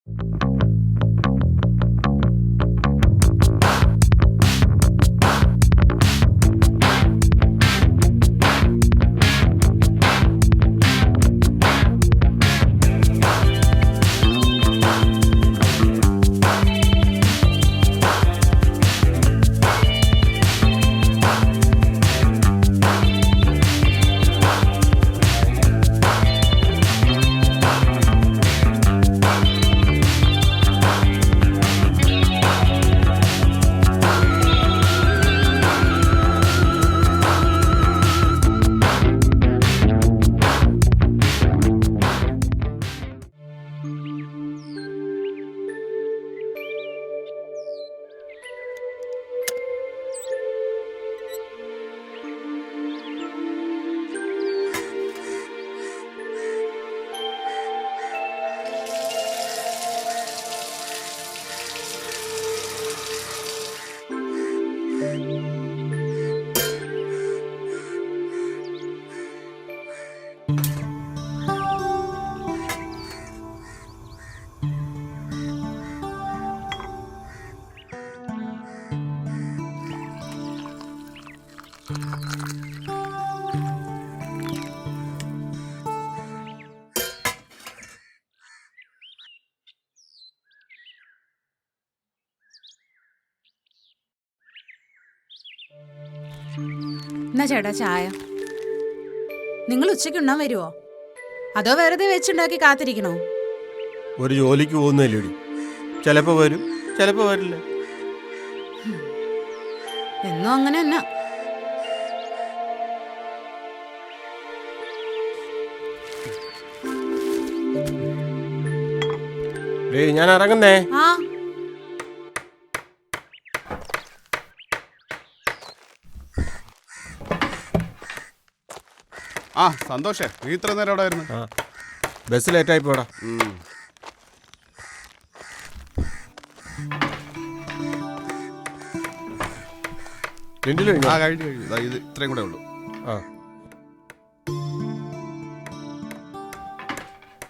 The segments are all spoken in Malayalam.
എന്നാ ചേട്ടാ ചായ. നിങ്ങൾ ഉച്ചയ്ക്ക് ഉണ്ണാൻ വരുമോ അതോ വെറുതെ വെച്ചുണ്ടാക്കി കാത്തിരിക്കണോ? ഒരു ജോലിക്ക് പോകുന്നില്ലേടി, ചിലപ്പോ വരും ചിലപ്പോ വരില്ല. എന്നും അങ്ങനെ തന്നെ. ഞാൻ ഇറങ്ങുന്നേ. ആ സന്തോഷേ, നീ ഇത്ര നേരം എവിടെ ആയിരുന്നു? ബസ് ലേറ്റായി പോടാ. ആ കഴിഞ്ഞു. ഇത് ഇത്രയും കൂടെ ഉള്ളൂ.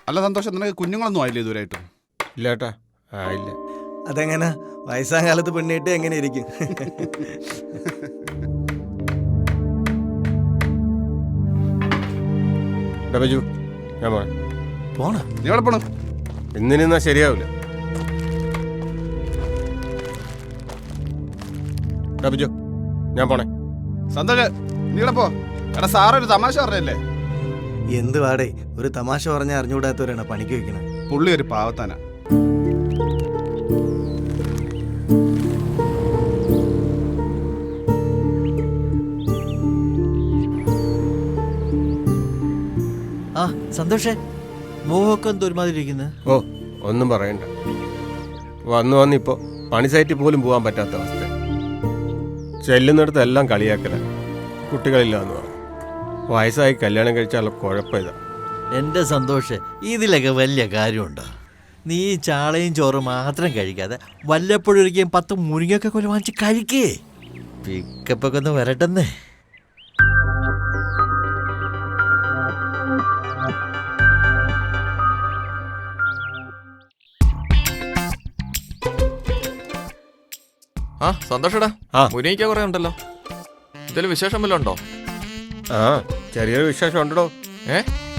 അല്ല സന്തോഷം, നിനക്ക് കുഞ്ഞുങ്ങളൊന്നും ആയില്ലേ ഇതുവരായിട്ടും? ഇല്ലേട്ടാ, ആയില്ല. അതെങ്ങനെ വയസ്സാം കാലത്ത് പെണ്ണിട്ട് എങ്ങനെ ഇരിക്കും? ബജു, ഞാൻ പോണ നീ എവിടെ പോണം? ഇന്നിനാ ശരിയാവില്ല. ബജു, ഞാൻ പോണേ. സന്തോഷ്, നീ ഇവിടെ പോ. എടാ സാറൊരു തമാശ പറഞ്ഞല്ലേ? എന്ത് വാടേ, ഒരു തമാശ പറഞ്ഞ അറിഞ്ഞുകൂടാത്തവരാണ് പണിക്ക് വെക്കണേ. പുള്ളി ഒരു പാവത്താനാ. ആ സന്തോഷേ, മോഹൊക്കെ എന്തോ ഒരുമാതിരി ഇരിക്കുന്നത്. ഓ ഒന്നും പറയണ്ട. വന്നിപ്പോ പണി സൈറ്റിൽ പോലും പോകാൻ പറ്റാത്ത അവസ്ഥ. ചെല്ലുന്നിടത്ത് എല്ലാം കളിയാക്കല. കുട്ടികളില്ല എന്ന് പറഞ്ഞു. വയസ്സായി കല്യാണം കഴിച്ചാലുള്ള കുഴപ്പം ഇതാ. എൻ്റെ സന്തോഷേ, ഇതിലൊക്കെ വലിയ കാര്യമുണ്ടോ? നീ ചാളയും ചോറും മാത്രം കഴിക്കാതെ വല്ലപ്പോഴൊരിക്കലും 10 മുരിങ്ങൊക്കെ കൊല വാങ്ങിച്ച് കഴിക്കേ. പിക്കപ്പൊക്കെ ഒന്ന് വരട്ടെന്നേ. ആ സന്തോഷടാ, മുരിങ്ങയ്ക്ക കുറെ ഉണ്ടല്ലോ. ഇതിൽ വിശേഷം വല്ലതും ഉണ്ടോ? ആ ചെറിയൊരു വിശേഷം ഉണ്ടോ?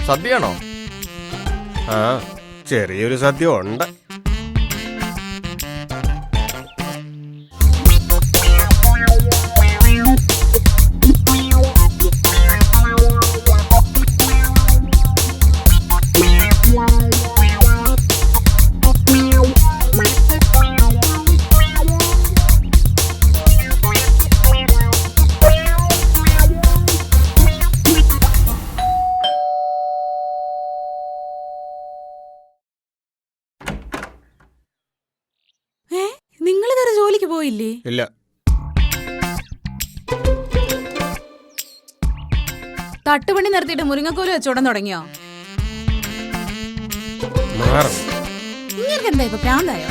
സദ്യയാണോ? ആ ചെറിയൊരു സദ്യ ഉണ്ട്. നിങ്ങളിതുവരെ ജോലിക്ക് പോയില്ലേ? ഇല്ല. തട്ടുപണി നിർത്തിയിട്ട് മുരിങ്ങക്കോല് വെച്ചോടാൻ തുടങ്ങിയോ? നിങ്ങൾക്ക് എന്താ ഇപ്പൊ പ്രാന്തായോ?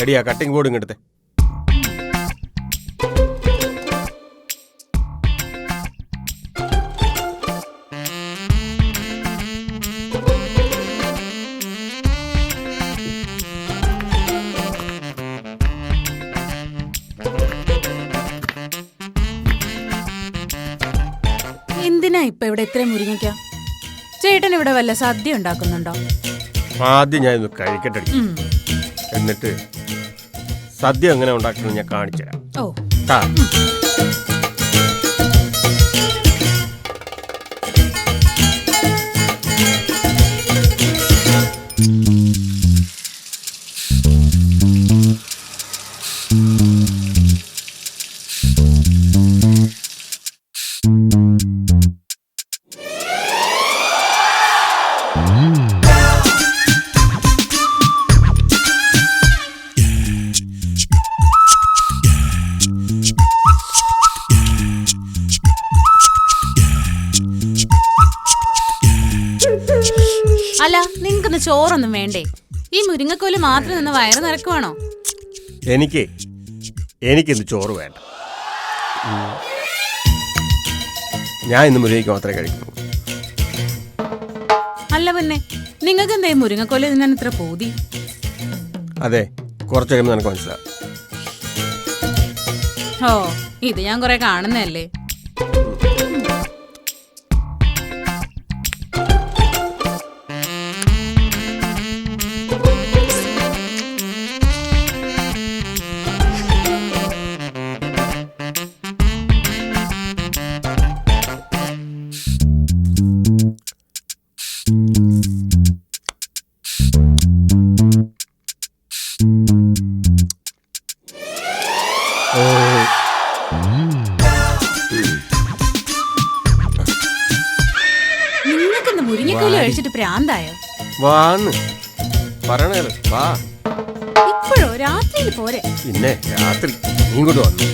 എടിയാ കട്ടിംഗ് ബോർഡ് ഇങ്ങെടുത്തെ. എന്തിനാ ഇപ്പൊ ഇവിടെ ഇത്രയും മുരിങ്ങയ്ക്ക? ചേട്ടൻ ഇവിടെ വല്ല സദ്യ ഉണ്ടാക്കുന്നുണ്ടോ? ആദ്യം ഞാൻ ഇന്ന് കഴിക്കട്ടെ. ഉം. എന്നിട്ട് സദ്യ എങ്ങനെ ഉണ്ടാക്കുന്നത് ഞാൻ കാണിച്ചു തരാം. ഓ ട്ടാ. അല്ല, നിങ്ങൾക്കൊന്ന് ചോറൊന്നും വേണ്ടേ? ഈ മുരിങ്ങക്കോല് മാത്രം നിന്ന് വയറ് നിറക്കുവാണോ? എനിക്കിന്ന് ചോറ് വേണ്ട. ഞാൻ ഇന്ന് മുരിങ്ങയ്ക്ക് മാത്രമേ കഴിക്കൂ. അല്ല പിന്നെ നിങ്ങൾക്ക് എന്തേ മുരിങ്ങക്കോല് തിന്നാൻ ഇത്ര പൂതി? അതെ, കുറച്ച് കഴിയുമ്പോൾ നിനക്ക് മനസ്സിലാവും. ഓ, ഇത് ഞാൻ കുറെ കാണുന്നതല്ലേ. നിങ്ങൾക്കെന്താ മുരിങ്ങക്കോല് കഴിച്ചിട്ട് പ്രാന്തായോ? വാന്ന് പറയണേല് വാ. ഇപ്പോഴോ? രാത്രിയിൽ പോരെ? പിന്നെ രാത്രി നീ ഇങ്ങോട്ട് വന്നു.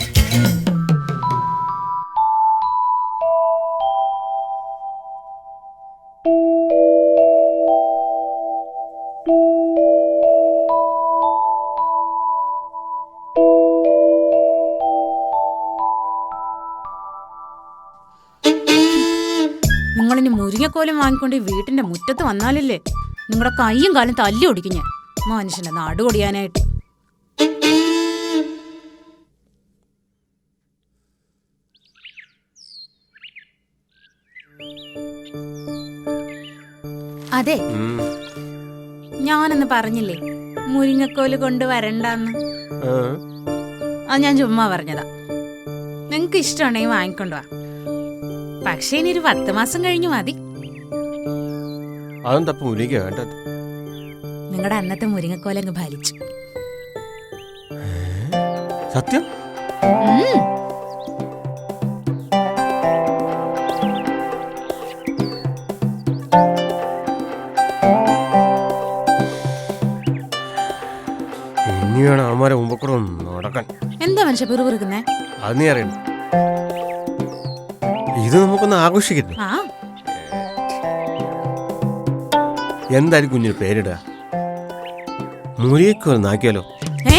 നിങ്ങളിനി മുരിങ്ങക്കോലും വാങ്ങിക്കൊണ്ട് ഈ വീട്ടിന്റെ മുറ്റത്ത് വന്നാലല്ലേ നിങ്ങളുടെ കൈയും കാലും തല്ലി ഓടിക്കും ഞാൻ, മനുഷ്യന്റെ നാട് കൊടിയാനായിട്ട്. അതെ, ഞാനെന്ന് പറഞ്ഞില്ലേ മുരിങ്ങക്കോല് കൊണ്ട് വരണ്ടെന്ന്? അത് ഞാൻ ചുമ്മാ പറഞ്ഞതാ. നിങ്ങക്ക് ഇഷ്ടമുണ്ടെങ്കിൽ വാങ്ങിക്കൊണ്ടുവാ. പക്ഷേ ഇനി ഒരു 10 മാസം കഴിഞ്ഞു മതി. അതും തപ്പ് മുരിങ്ങ വേണ്ടത്. നിങ്ങളുടെ അന്നത്തെ മുരിങ്ങക്കോലങ്ങ് ഫലിച്ചു. സത്യം? ഇനി വേണം അവന്മാരെ മുമ്പ് കൂടെ ഒന്ന് നടക്കാൻ. എന്താ മനുഷ്യ പിറുപിറുക്കുന്നേ? അത് നീ അറിയണ്ട. ഇത് നമുക്കൊന്ന് ആഘോഷിക്കട്ടെ. ആ, എന്തായാലും കുഞ്ഞിന് പേരിടുക? മുരിങ്ങക്കോൽ നാക്കിയാലോ? ഏ